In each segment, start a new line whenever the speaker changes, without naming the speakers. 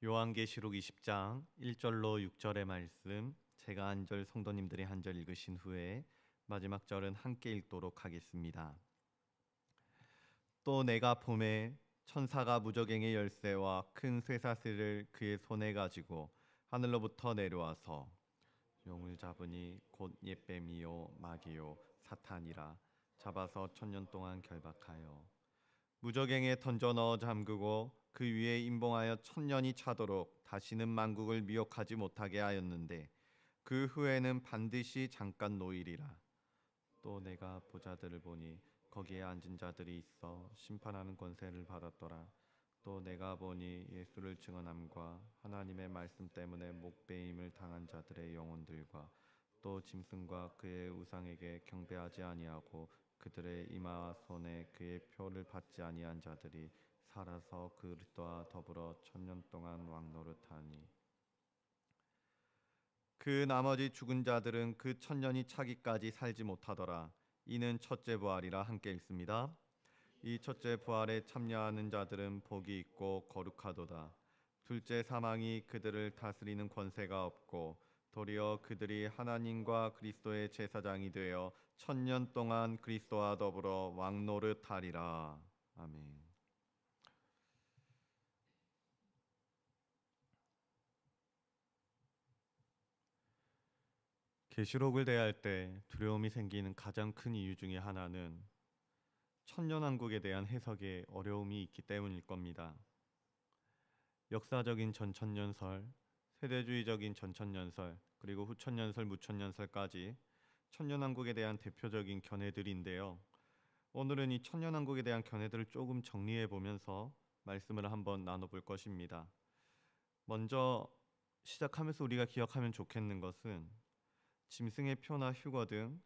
요한계시록 20장 1절로 6절의 말씀, 제가 한 절, 성도님들이 한 절 읽으신 후에 마지막 절은 함께 읽도록 하겠습니다. 또 내가 보매 천사가 무저갱의 열쇠와 큰 쇠사슬을 그의 손에 가지고 하늘로부터 내려와서 용을 잡으니 곧 옛뱀이요 마귀요 사탄이라 잡아서 1000년 동안 결박하여 무저갱에 던져 넣어 잠그고 그 위에 임봉하여 1000년이 차도록 다시는 만국을 미혹하지 못하게 하였는데 그 후에는 반드시 잠깐 노일이라. 또 내가 보좌들을 보니 거기에 앉은 자들이 있어 심판하는 권세를 받았더라. 또 내가 보니 예수를 증언함과 하나님의 말씀 때문에 목배임을 당한 자들의 영혼들과 또 짐승과 그의 우상에게 경배하지 아니하고 그들의 이마와 손에 그의 표를 받지 아니한 자들이 살아서 그리스도와 더불어 1000년 동안 왕노릇하니 그 나머지 죽은 자들은 그 1000년이 차기까지 살지 못하더라. 이는 첫째 부활이라. 함께 읽습니다. 이 첫째 부활에 참여하는 자들은 복이 있고 거룩하도다. 둘째 사망이 그들을 다스리는 권세가 없고 도리어 그들이 하나님과 그리스도의 제사장이 되어 1000년 동안 그리스도와 더불어 왕노릇하리라. 아멘. 계시록을 대할 때 두려움이 생기는 가장 큰 이유 중에 하나는 천년왕국에 대한 해석에 어려움이 있기 때문일 겁니다. 역사적인 전천년설, 세대주의적인 전천년설, 그리고 후천년설, 무천년설까지 천년왕국에 대한 대표적인 견해들인데요. 오늘은 이 천년왕국에 대한 견해들을 조금 정리해 보면서 말씀을 한번 나눠볼 것입니다. 먼저 시작하면서 우리가 기억하면 좋겠는 것은 짐승의 표나 휴거 등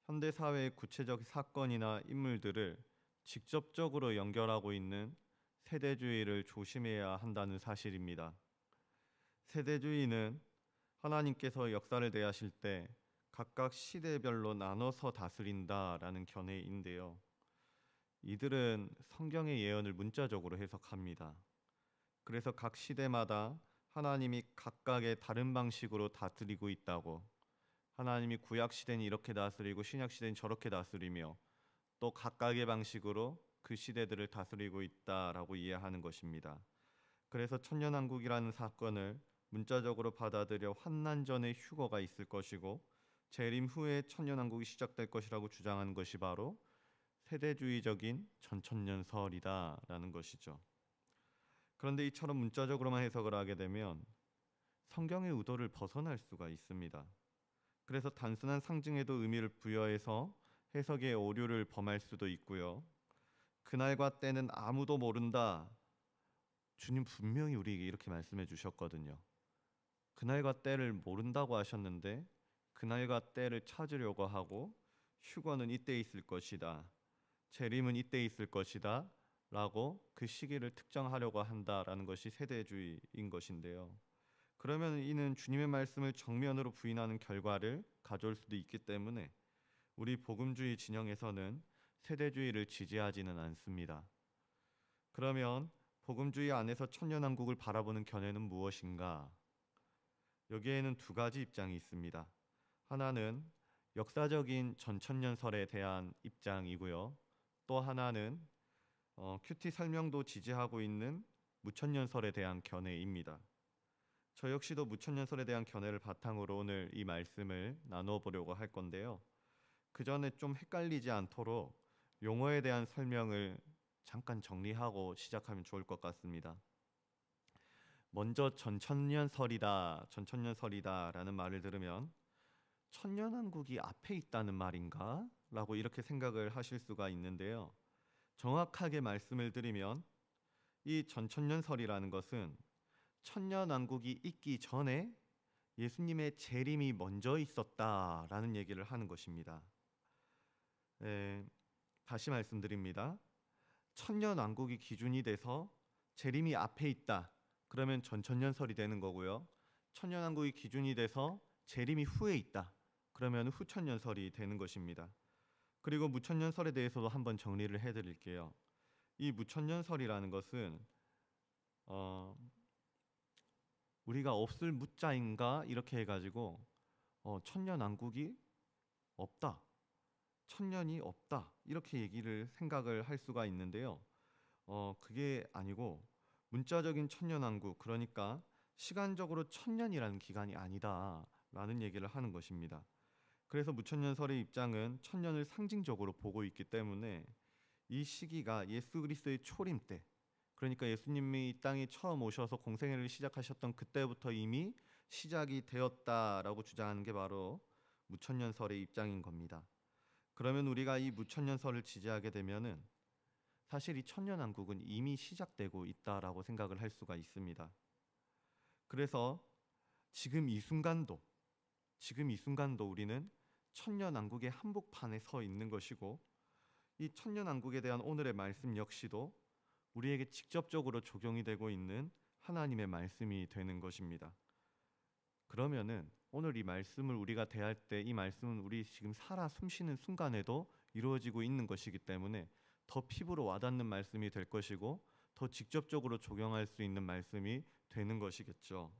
현대 사회의 구체적 사건이나 인물들을 직접적으로 연결하고 있는 세대주의를 조심해야 한다는 사실입니다. 세대주의는 하나님께서 역사를 대하실 때 각각 시대별로 나눠서 다스린다라는 견해인데요. 이들은 성경의 예언을 문자적으로 해석합니다. 그래서 각 시대마다 하나님이 각각의 다른 방식으로 다스리고 있다고, 하나님이 구약 시대는 이렇게 다스리고 신약 시대는 저렇게 다스리며 또 각각의 방식으로 그 시대들을 다스리고 있다라고 이해하는 것입니다. 그래서 천년왕국이라는 사건을 문자적으로 받아들여 환난 전에 휴거가 있을 것이고 재림 후에 천년왕국이 시작될 것이라고 주장하는 것이 바로 세대주의적인 전천년설이다라는 것이죠. 그런데 이처럼 문자적으로만 해석을 하게 되면 성경의 의도를 벗어날 수가 있습니다. 그래서 단순한 상징에도 의미를 부여해서 해석의 오류를 범할 수도 있고요. 그날과 때는 아무도 모른다. 주님 분명히 우리에게 이렇게 말씀해 주셨거든요. 그날과 때를 모른다고 하셨는데 그날과 때를 찾으려고 하고 휴거는 이때 있을 것이다. 재림은 이때 있을 것이다. 라고 그 시기를 특정하려고 한다라는 것이 세대주의인 것인데요. 그러면 이는 주님의 말씀을 정면으로 부인하는 결과를 가져올 수도 있기 때문에 우리 복음주의 진영에서는 세대주의를 지지하지는 않습니다. 그러면 복음주의 안에서 천년왕국을 바라보는 견해는 무엇인가? 여기에는 두 가지 입장이 있습니다. 하나는 역사적인 전천년설에 대한 입장이고요. 또 하나는 큐티 설명도 지지하고 있는 무천년설에 대한 견해입니다. 저 역시도 무천년설에 대한 견해를 바탕으로 오늘 이 말씀을 나누어 보려고 할 건데요. 그 전에 좀 헷갈리지 않도록 용어에 대한 설명을 잠깐 정리하고 시작하면 좋을 것 같습니다. 먼저 전천년설이다 라는 말을 들으면 천년왕국이 앞에 있다는 말인가? 라고 이렇게 생각을 하실 수가 있는데요. 정확하게 말씀을 드리면 이 전천년설이라는 것은 천년왕국이 있기 전에 예수님의 재림이 먼저 있었다라는 얘기를 하는 것입니다. 다시 말씀드립니다. 천년왕국이 기준이 돼서 재림이 앞에 있다. 그러면 전천년설이 되는 거고요. 천년왕국이 기준이 돼서 재림이 후에 있다. 그러면 후천년설이 되는 것입니다. 그리고 무천년설에 대해서도 한번 정리를 해드릴게요. 이 무천년설이라는 것은 우리가 없을 무자인가 이렇게 해가지고 천년왕국이 없다, 천년이 없다 이렇게 얘기를 생각을 할 수가 있는데요. 그게 아니고 문자적인 천년왕국, 그러니까 시간적으로 천년이라는 기간이 아니다라는 얘기를 하는 것입니다. 그래서 무천년설의 입장은 천년을 상징적으로 보고 있기 때문에 이 시기가 예수 그리스도의 초림 때, 그러니까 예수님이 이 땅에 처음 오셔서 공생애를 시작하셨던 그때부터 이미 시작이 되었다라고 주장하는 게 바로 무천년설의 입장인 겁니다. 그러면 우리가 이 무천년설을 지지하게 되면은 사실 이 천년왕국은 이미 시작되고 있다라고 생각을 할 수가 있습니다. 그래서 지금 이 순간도 우리는 천년왕국의 한복판에 서 있는 것이고, 이 천년왕국에 대한 오늘의 말씀 역시도 우리에게 직접적으로 적용이 되고 있는 하나님의 말씀이 되는 것입니다. 그러면은 오늘 이 말씀을 우리가 대할 때 이 말씀은 우리 지금 살아 숨쉬는 순간에도 이루어지고 있는 것이기 때문에 더 피부로 와닿는 말씀이 될 것이고, 더 직접적으로 적용할 수 있는 말씀이 되는 것이겠죠.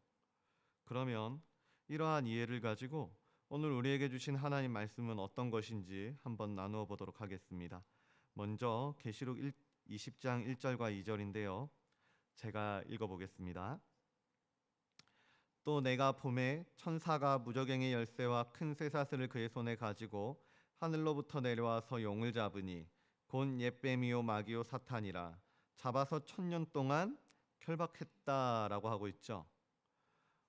그러면 이러한 이해를 가지고 오늘 우리에게 주신 하나님 말씀은 어떤 것인지 한번 나누어 보도록 하겠습니다. 먼저 계시록 20장 1절과 2절인데요. 제가 읽어보겠습니다. 또 내가 봄에 천사가 무저갱의 열쇠와 큰 쇠사슬을 그의 손에 가지고 하늘로부터 내려와서 용을 잡으니 곧 옛뱀이요 마귀요 사탄이라, 잡아서 천년 동안 결박했다라고 하고 있죠.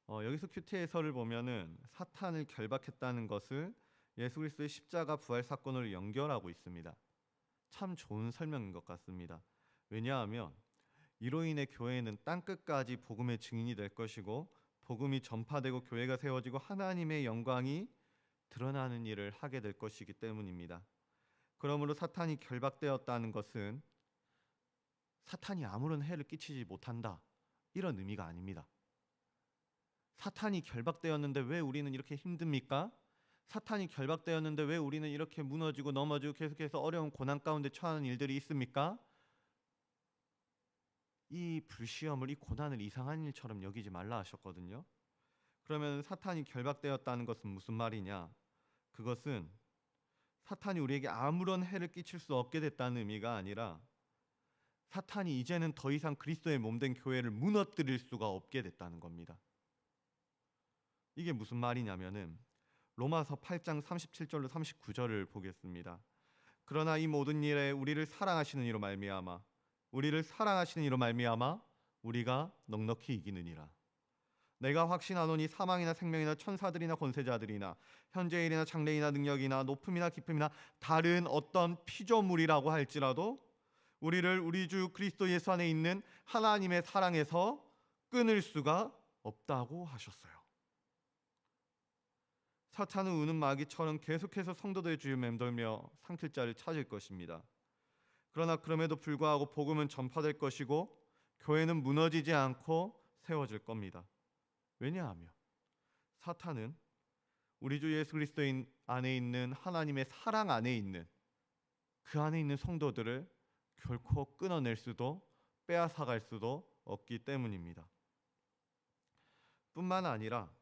여기서 큐티 해설을 보면은 사탄을 결박했다는 것을 예수 그리스도의 십자가 부활 사건으로 연결하고 있습니다. 참 좋은 설명인 것 같습니다. 왜냐하면 이로 인해 교회는 땅끝까지 복음의 증인이 될 것이고, 복음이 전파되고 교회가 세워지고 하나님의 영광이 드러나는 일을 하게 될 것이기 때문입니다. 그러므로 사탄이 결박되었다는 것은 사탄이 아무런 해를 끼치지 못한다, 이런 의미가 아닙니다. 사탄이 결박되었는데 왜 우리는 이렇게 힘듭니까? 사탄이 결박되었는데 왜 우리는 이렇게 무너지고 넘어지고 계속해서 어려운 고난 가운데 처하는 일들이 있습니까? 이 불시험을, 이 고난을 이상한 일처럼 여기지 말라 하셨거든요. 그러면 사탄이 결박되었다는 것은 무슨 말이냐? 그것은 사탄이 우리에게 아무런 해를 끼칠 수 없게 됐다는 의미가 아니라 사탄이 이제는 더 이상 그리스도의 몸된 교회를 무너뜨릴 수가 없게 됐다는 겁니다. 이게 무슨 말이냐면은 로마서 8장 37절로 39절을 보겠습니다. 그러나 이 모든 일에 우리를 사랑하시는 이로 말미암아 우리가 넉넉히 이기느니라. 내가 확신하노니 사망이나 생명이나 천사들이나 권세자들이나 현재일이나 장래이나 능력이나 높음이나 깊음이나 다른 어떤 피조물이라고 할지라도 우리를 우리 주 그리스도 예수 안에 있는 하나님의 사랑에서 끊을 수가 없다고 하셨어요. 사탄은 우는 마귀처럼 계속해서 성도들의 주위를 맴돌며 삼킬 자를 찾을 것입니다. 그러나 그럼에도 불구하고 복음은 전파될 것이고 교회는 무너지지 않고 세워질 겁니다. 왜냐하면 사탄은 우리 주 예수 그리스도 안에 있는 하나님의 사랑 안에 있는 그 안에 있는 성도들을 결코 끊어낼 수도 빼앗아갈 수도 없기 때문입니다. 뿐만 아니라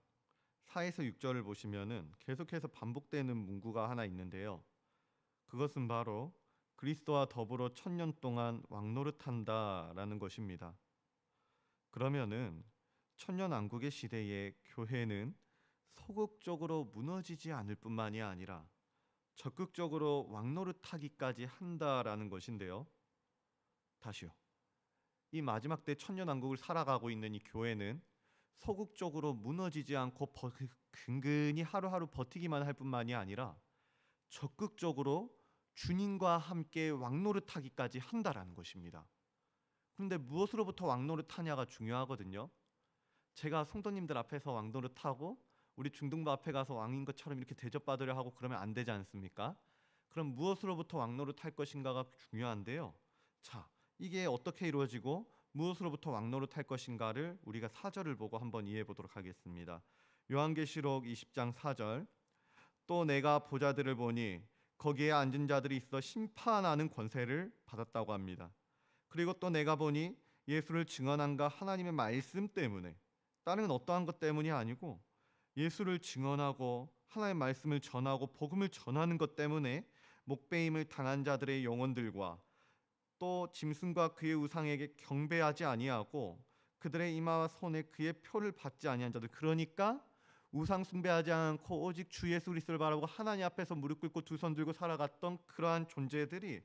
4에서 6절을 보시면은 계속해서 반복되는 문구가 하나 있는데요. 그것은 바로 그리스도와 더불어 천년 동안 왕노릇한다라는 것입니다. 그러면은 천년왕국의 시대에 교회는 소극적으로 무너지지 않을 뿐만이 아니라 적극적으로 왕노릇하기까지 한다라는 것인데요. 다시요. 이 마지막 때 천년왕국을 살아가고 있는 이 교회는 소극적으로 무너지지 않고 근근히 하루하루 버티기만 할 뿐만이 아니라 적극적으로 주님과 함께 왕노릇하기까지 한다라는 것입니다. 그런데 무엇으로부터 왕노릇하냐가 중요하거든요. 제가 성도님들 앞에서 왕노릇하고 우리 중등부 앞에 가서 왕인 것처럼 이렇게 대접받으려 하고 그러면 안 되지 않습니까? 그럼 무엇으로부터 왕노릇할 것인가가 중요한데요. 자, 이게 어떻게 이루어지고 무엇으로부터 왕노릇할 것인가를 우리가 4절을 보고 한번 이해해 보도록 하겠습니다. 요한계시록 20장 4절. 또 내가 보좌들을 보니 거기에 앉은 자들이 있어 심판하는 권세를 받았다고 합니다. 그리고 또 내가 보니 예수를 증언한가 하나님의 말씀 때문에 다른 어떠한 것 때문이 아니고 예수를 증언하고 하나님의 말씀을 전하고 복음을 전하는 것 때문에 목배임을 당한 자들의 영혼들과 또 짐승과 그의 우상에게 경배하지 아니하고 그들의 이마와 손에 그의 표를 받지 아니한 자들, 그러니까 우상 숭배하지 않고 오직 주 예수 그리스도를 바라보고 하나님 앞에서 무릎 꿇고 두 손 들고 살아갔던 그러한 존재들이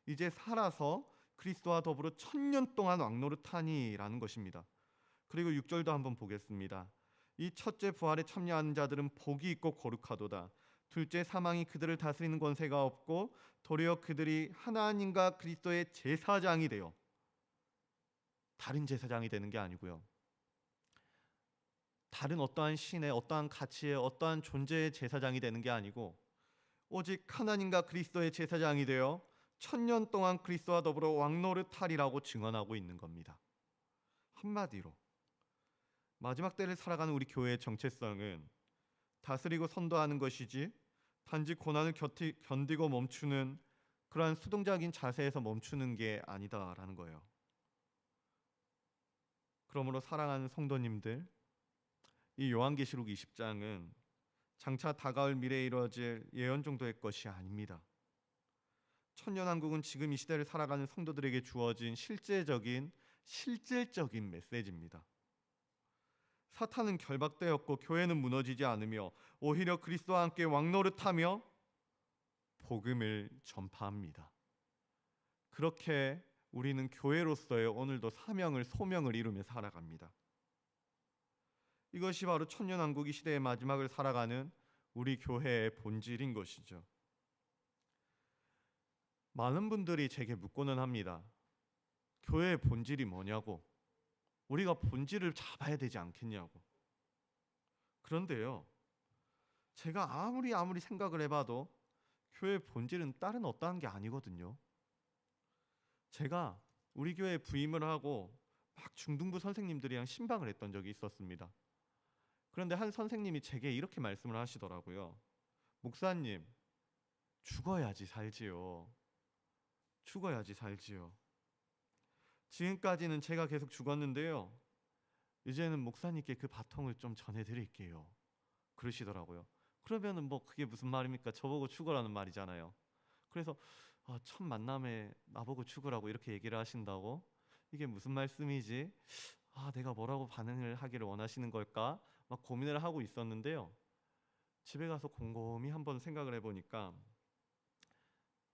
이제 살아서 그리스도와 더불어 천년 동안 왕노릇하니라는 것입니다. 그리고 6절도 한번 보겠습니다. 이 첫째 부활에 참여하는 자들은 복이 있고 거룩하도다. 둘째 사망이 그들을 다스리는 권세가 없고 도리어 그들이 하나님과 그리스도의 제사장이 되어, 다른 제사장이 되는 게 아니고요, 다른 어떠한 신의 어떠한 가치의 어떠한 존재의 제사장이 되는 게 아니고 오직 하나님과 그리스도의 제사장이 되어 천년 동안 그리스도와 더불어 왕노릇하리라고 증언하고 있는 겁니다. 한마디로 마지막 때를 살아가는 우리 교회의 정체성은 다스리고 선도하는 것이지 단지 고난을 견디고 멈추는 그러한 수동적인 자세에서 멈추는 게 아니다라는 거예요. 그러므로 사랑하는 성도님들, 이 요한계시록 20장은 장차 다가올 미래에 이루어질 예언 정도의 것이 아닙니다. 천년왕국은 지금 이 시대를 살아가는 성도들에게 주어진 실질적인 메시지입니다. 사탄은 결박되었고 교회는 무너지지 않으며 오히려 그리스도와 함께 왕노릇하며 복음을 전파합니다. 그렇게 우리는 교회로서의 오늘도 사명을 소명을 이루며 살아갑니다. 이것이 바로 천년왕국 이 시대의 마지막을 살아가는 우리 교회의 본질인 것이죠. 많은 분들이 제게 묻고는 합니다. 교회의 본질이 뭐냐고, 우리가 본질을 잡아야 되지 않겠냐고. 그런데요, 제가 아무리 생각을 해봐도 교회의 본질은 다른 어떠한 게 아니거든요. 제가 우리 교회에 부임을 하고 막 중등부 선생님들이랑 신방을 했던 적이 있었습니다. 그런데 한 선생님이 제게 이렇게 말씀을 하시더라고요. 목사님, 죽어야지 살지요. 죽어야지 살지요. 지금까지는 제가 계속 죽었는데요, 이제는 목사님께 그 바통을 좀 전해드릴게요. 그러시더라고요. 그러면은 뭐 그게 무슨 말입니까? 저보고 죽으라는 말이잖아요. 그래서 첫 만남에 나보고 죽으라고 이렇게 얘기를 하신다고? 이게 무슨 말씀이지? 내가 뭐라고 반응을 하기를 원하시는 걸까? 막 고민을 하고 있었는데요. 집에 가서 곰곰이 한번 생각을 해보니까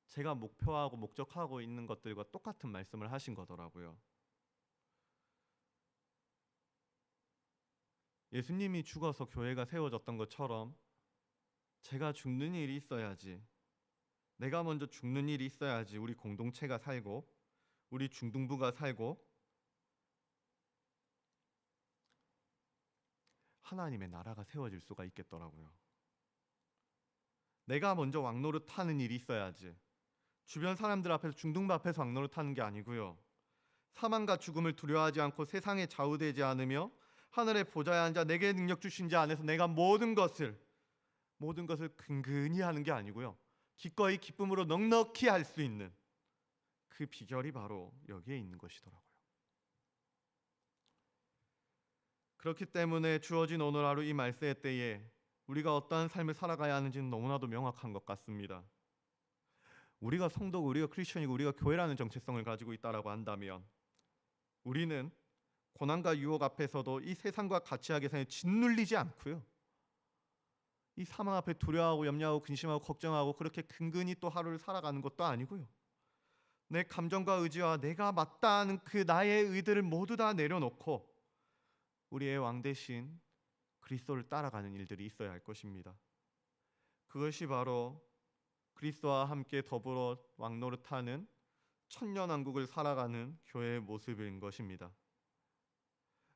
제가 목표하고 목적하고 있는 것들과 똑같은 말씀을 하신 거더라고요. 예수님이 죽어서 교회가 세워졌던 것처럼 제가 죽는 일이 있어야지, 내가 먼저 죽는 일이 있어야지 우리 공동체가 살고 우리 중등부가 살고 하나님의 나라가 세워질 수가 있겠더라고요. 내가 먼저 왕노릇하는 일이 있어야지, 주변 사람들 앞에서 중등부 앞에서 왕노릇하는 게 아니고요, 사망과 죽음을 두려워하지 않고 세상에 좌우되지 않으며 하늘의 보좌에 앉아 내게 능력 주신 자 안에서 내가 모든 것을 근근히 하는 게 아니고요, 기꺼이 기쁨으로 넉넉히 할 수 있는 그 비결이 바로 여기에 있는 것이더라고요. 그렇기 때문에 주어진 오늘 하루 이 말세의 때에 우리가 어떠한 삶을 살아가야 하는지는 너무나도 명확한 것 같습니다. 우리가 성도고 우리가 크리스천이고 우리가 교회라는 정체성을 가지고 있다라고 한다면 우리는 고난과 유혹 앞에서도 이 세상과 가치와 계산에 짓눌리지 않고요, 이 사망 앞에 두려워하고 염려하고 근심하고 걱정하고 그렇게 근근히 또 하루를 살아가는 것도 아니고요, 내 감정과 의지와 내가 맞다는 그 나의 의들을 모두 다 내려놓고 우리의 왕 대신 그리스도를 따라가는 일들이 있어야 할 것입니다. 그것이 바로 그리스도와 함께 더불어 왕노릇하는 천년왕국을 살아가는 교회의 모습인 것입니다.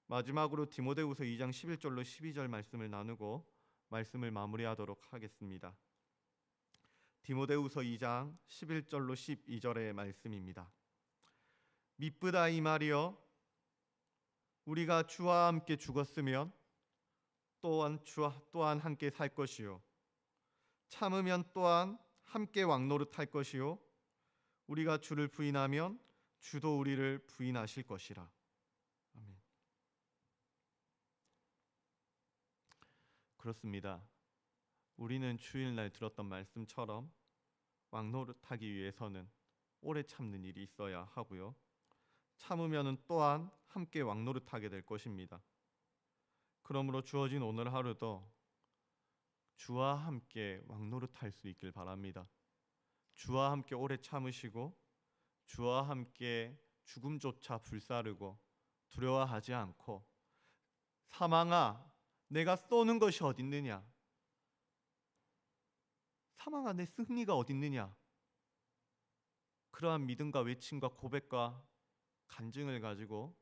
마지막으로 디모데후서 2장 11절로 12절 말씀을 나누고 말씀을 마무리하도록 하겠습니다. 디모데후서 2장 11절로 12절의 말씀입니다. 미쁘다 이 말이여, 우리가 주와 함께 죽었으면 또한 함께 살 것이요, 참으면 또한 함께 왕노릇할 것이요, 우리가 주를 부인하면 주도 우리를 부인하실 것이라. 아멘. 그렇습니다. 우리는 주일날 들었던 말씀처럼 왕노릇하기 위해서는 오래 참는 일이 있어야 하고요. 참으면은 또한 함께 왕노릇하게 될 것입니다. 그러므로 주어진 오늘 하루도 주와 함께 왕노릇할 수 있길 바랍니다. 주와 함께 오래 참으시고 주와 함께 죽음조차 불사르고 두려워하지 않고 사망아 내가 쏘는 것이 어딨느냐, 사망아 내 승리가 어딨느냐, 그러한 믿음과 외침과 고백과 간증을 가지고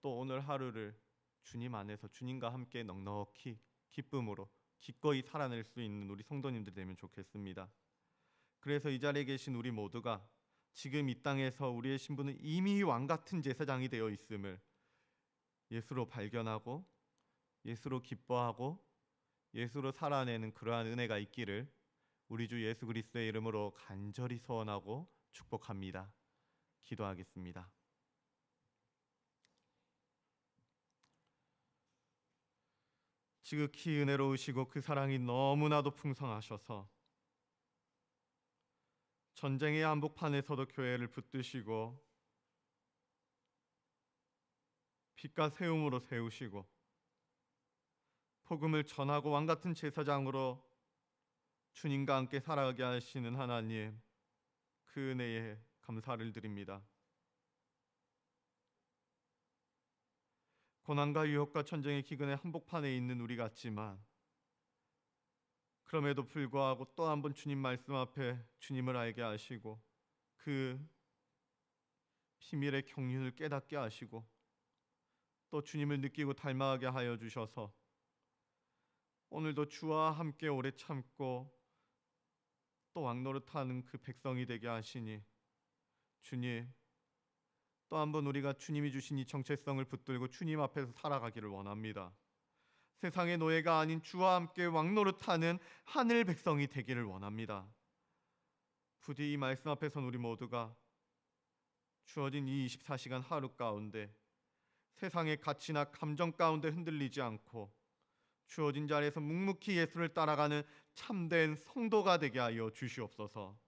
또 오늘 하루를 주님 안에서 주님과 함께 넉넉히 기쁨으로 기꺼이 살아낼 수 있는 우리 성도님들 되면 좋겠습니다. 그래서 이 자리에 계신 우리 모두가 지금 이 땅에서 우리의 신분은 이미 왕같은 제사장이 되어 있음을 예수로 발견하고 예수로 기뻐하고 예수로 살아내는 그러한 은혜가 있기를 우리 주 예수 그리스도의 이름으로 간절히 소원하고 축복합니다. 기도하겠습니다. 지극히 은혜로우시고 그 사랑이 너무나도 풍성하셔서 전쟁의 한복판에서도 교회를 붙드시고 빛과 세움으로 세우시고 복음을 전하고 왕같은 제사장으로 주님과 함께 살아가게 하시는 하나님, 그 은혜에 감사를 드립니다. 고난과 유혹과 전쟁의 기근의 한복판에 있는 우리 같지만 그럼에도 불구하고 또 한 번 주님 말씀 앞에 주님을 알게 하시고 그 비밀의 경륜을 깨닫게 하시고 또 주님을 느끼고 닮아가게 하여 주셔서 오늘도 주와 함께 오래 참고 또 왕노릇하는 그 백성이 되게 하시니 주님, 또 한 번 우리가 주님이 주신 이 정체성을 붙들고 주님 앞에서 살아가기를 원합니다. 세상의 노예가 아닌 주와 함께 왕노릇하는 하늘 백성이 되기를 원합니다. 부디 이 말씀 앞에 선 우리 모두가 주어진 이 24시간 하루 가운데 세상의 가치나 감정 가운데 흔들리지 않고 주어진 자리에서 묵묵히 예수를 따라가는 참된 성도가 되게 하여 주시옵소서.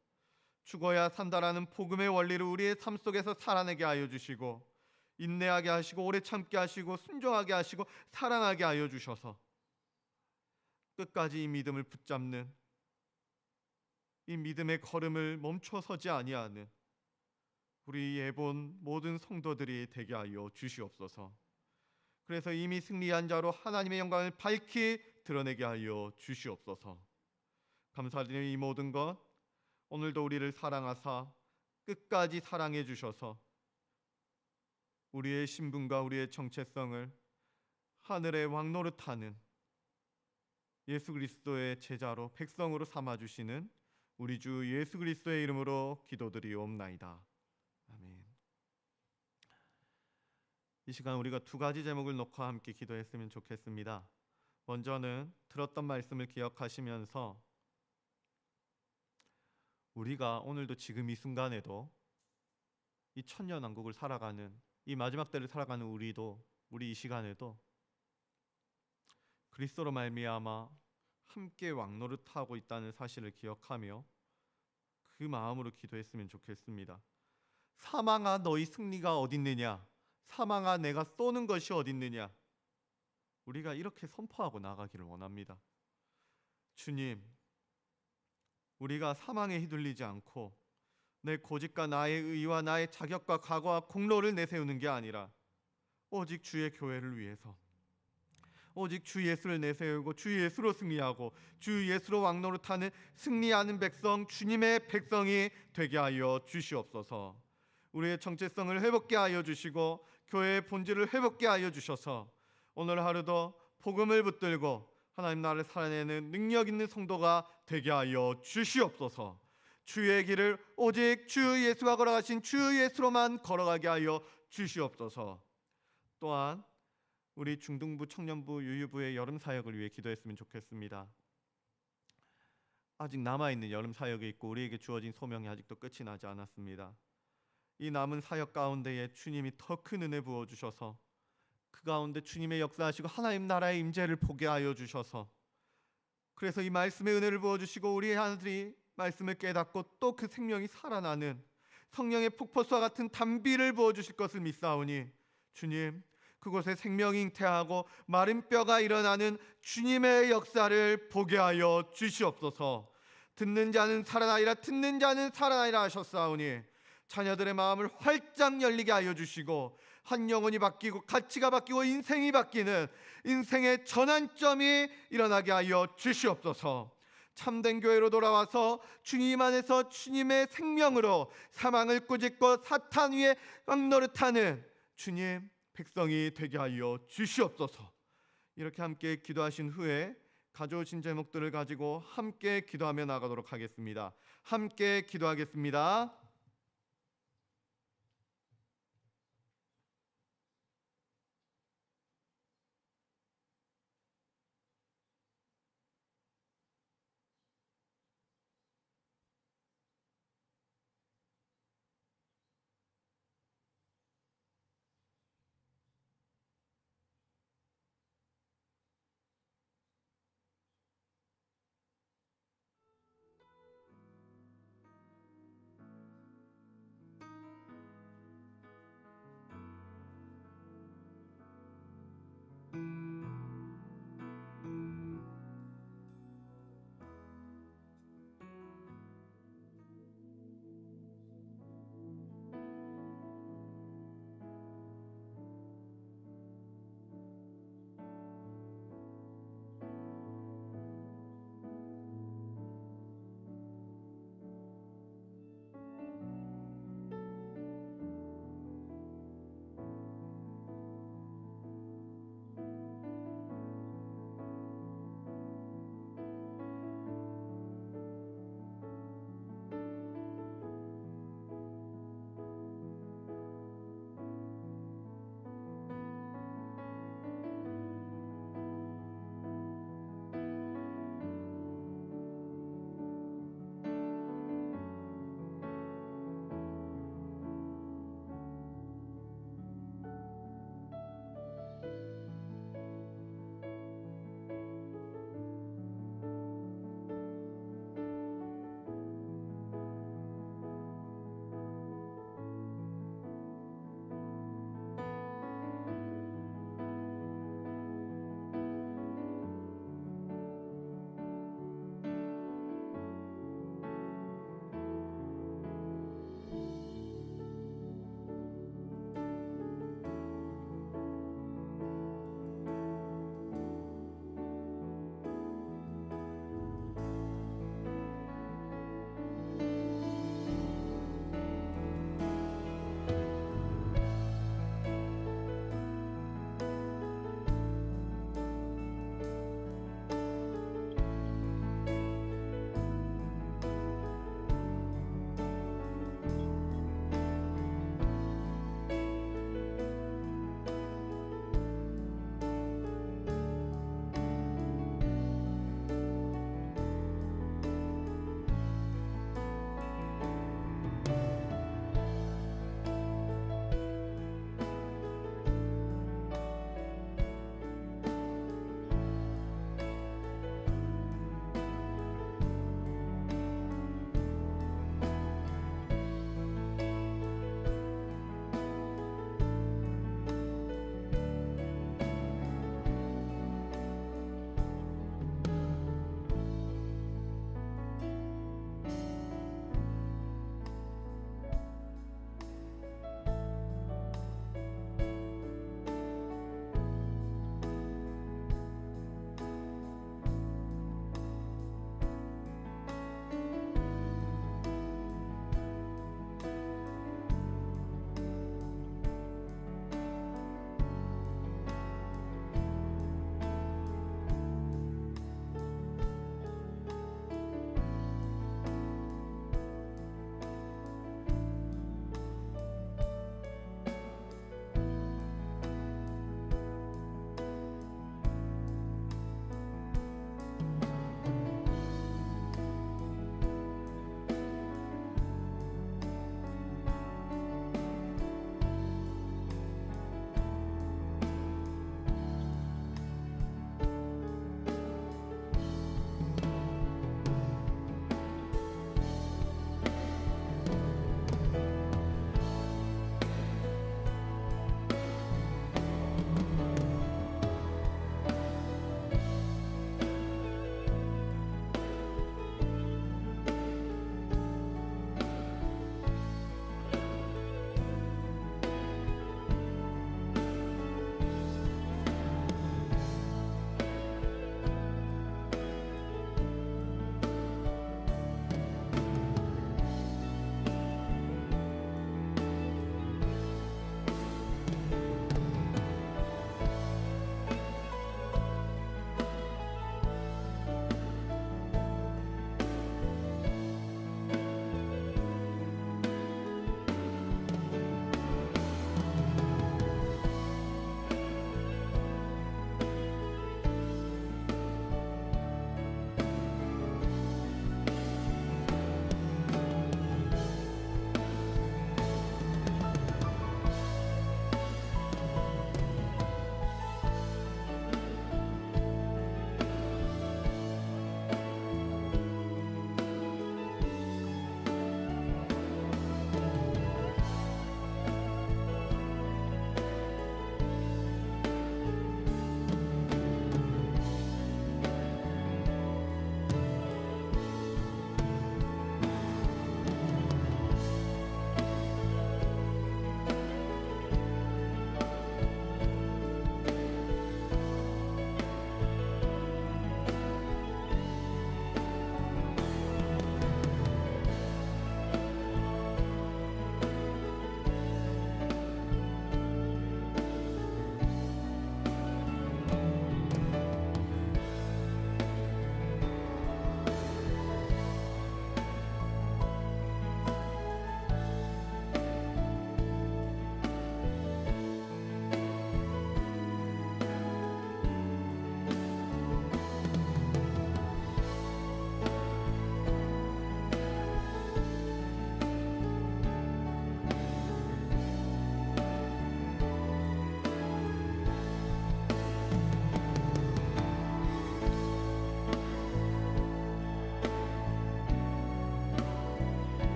죽어야 산다라는 복음의 원리를 우리의 삶 속에서 살아내게 하여 주시고 인내하게 하시고 오래 참게 하시고 순종하게 하시고 사랑하게 하여 주셔서 끝까지 이 믿음을 붙잡는, 이 믿음의 걸음을 멈춰서지 아니하는 우리 예본 모든 성도들이 되게 하여 주시옵소서. 그래서 이미 승리한 자로 하나님의 영광을 밝히 드러내게 하여 주시옵소서. 감사드리는 이 모든 것 오늘도 우리를 사랑하사 끝까지 사랑해 주셔서 우리의 신분과 우리의 정체성을 하늘의 왕노릇하는 예수 그리스도의 제자로 백성으로 삼아 주시는 우리 주 예수 그리스도의 이름으로 기도드리옵나이다. 아멘. 이 시간 우리가 두 가지 제목을 놓고 함께 기도했으면 좋겠습니다. 먼저는 들었던 말씀을 기억하시면서 우리가 오늘도 지금 이 순간에도 이 천년왕국을 살아가는 이 마지막 때를 살아가는 우리 이 시간에도 그리스도로 말미암아 함께 왕노릇하고 있다는 사실을 기억하며 그 마음으로 기도했으면 좋겠습니다. 사망아 너희 승리가 어딨느냐, 사망아 내가 쏘는 것이 어딨느냐, 우리가 이렇게 선포하고 나가기를 원합니다. 주님, 우리가 사망에 휘둘리지 않고 내 고집과 나의 의와 나의 자격과 각오와 공로를 내세우는 게 아니라 오직 주의 교회를 위해서 오직 주 예수를 내세우고 주 예수로 승리하고 주 예수로 왕노릇하는 승리하는 백성, 주님의 백성이 되게 하여 주시옵소서. 우리의 정체성을 회복케 하여 주시고 교회의 본질을 회복케 하여 주셔서 오늘 하루도 복음을 붙들고 하나님 나라를 살아내는 능력 있는 성도가 되게 하여 주시옵소서. 주의 길을 오직 주 예수가 걸어가신 주 예수로만 걸어가게 하여 주시옵소서. 또한 우리 중등부, 청년부, 유유부의 여름 사역을 위해 기도했으면 좋겠습니다. 아직 남아있는 여름 사역이 있고 우리에게 주어진 소명이 아직도 끝이 나지 않았습니다. 이 남은 사역 가운데에 주님이 더 큰 은혜 부어주셔서 그 가운데 주님의 역사하시고 하나님 나라의 임재를 보게 하여 주셔서 그래서 이 말씀의 은혜를 부어주시고 우리 아들이 말씀을 깨닫고 또 그 생명이 살아나는 성령의 폭포수와 같은 단비를 부어주실 것을 믿사오니 주님, 그곳에 생명이 잉태하고 마른 뼈가 일어나는 주님의 역사를 보게 하여 주시옵소서. 듣는 자는 살아나리라, 듣는 자는 살아나리라 하셨사오니 자녀들의 마음을 활짝 열리게 하여 주시고 한 영혼이 바뀌고 가치가 바뀌고 인생이 바뀌는 인생의 전환점이 일어나게 하여 주시옵소서. 참된 교회로 돌아와서 주님 안에서 주님의 생명으로 사망을 꾸짖고 사탄 위에 왕노릇하는 주님 백성이 되게 하여 주시옵소서. 이렇게 함께 기도하신 후에 가져오신 제목들을 가지고 함께 기도하며 나가도록 하겠습니다. 함께 기도하겠습니다.